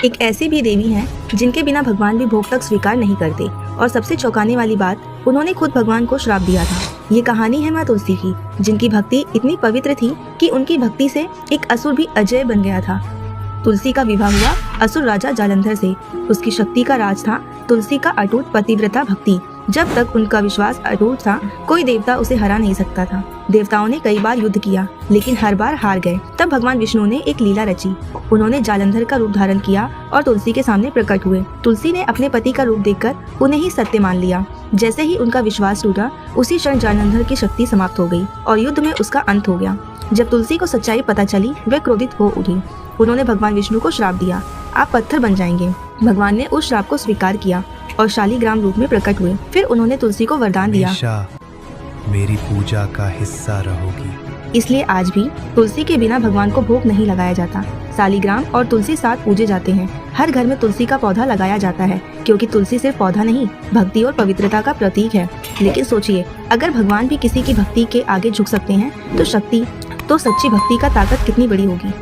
एक ऐसी भी देवी हैं जिनके बिना भगवान भी भोग तक स्वीकार नहीं करते। और सबसे चौंकाने वाली बात, उन्होंने खुद भगवान को श्राप दिया था। ये कहानी है माँ तुलसी की, जिनकी भक्ति इतनी पवित्र थी कि उनकी भक्ति से एक असुर भी अजय बन गया था। तुलसी का विवाह हुआ असुर राजा जालंधर से। उसकी शक्ति का राज था तुलसी का अटूट पतिव्रता भक्ति। जब तक उनका विश्वास अटूट था, कोई देवता उसे हरा नहीं सकता था। देवताओं ने कई बार युद्ध किया, लेकिन हर बार हार गए। तब भगवान विष्णु ने एक लीला रची। उन्होंने जालंधर का रूप धारण किया और तुलसी के सामने प्रकट हुए। तुलसी ने अपने पति का रूप देखकर उन्हें ही सत्य मान लिया। जैसे ही उनका विश्वास टूटा, उसी क्षण जालंधर की शक्ति समाप्त हो गई और युद्ध में उसका अंत हो गया। जब तुलसी को सच्चाई पता चली, वह क्रोधित हो उठी। उन्होंने भगवान विष्णु को श्राप दिया, आप पत्थर बन जाएंगे। भगवान ने उस श्राप को स्वीकार किया और शालिग्राम रूप में प्रकट हुए। फिर उन्होंने तुलसी को वरदान दिया, मेरी पूजा का हिस्सा रहोगी। इसलिए आज भी तुलसी के बिना भगवान को भोग नहीं लगाया जाता। शालिग्राम और तुलसी साथ पूजे जाते हैं। हर घर में तुलसी का पौधा लगाया जाता है, क्योंकि तुलसी सिर्फ पौधा नहीं, भक्ति और पवित्रता का प्रतीक है। लेकिन सोचिए, अगर भगवान भी किसी की भक्ति के आगे झुक सकते हैं, तो सच्ची भक्ति का ताकत कितनी बड़ी होगी।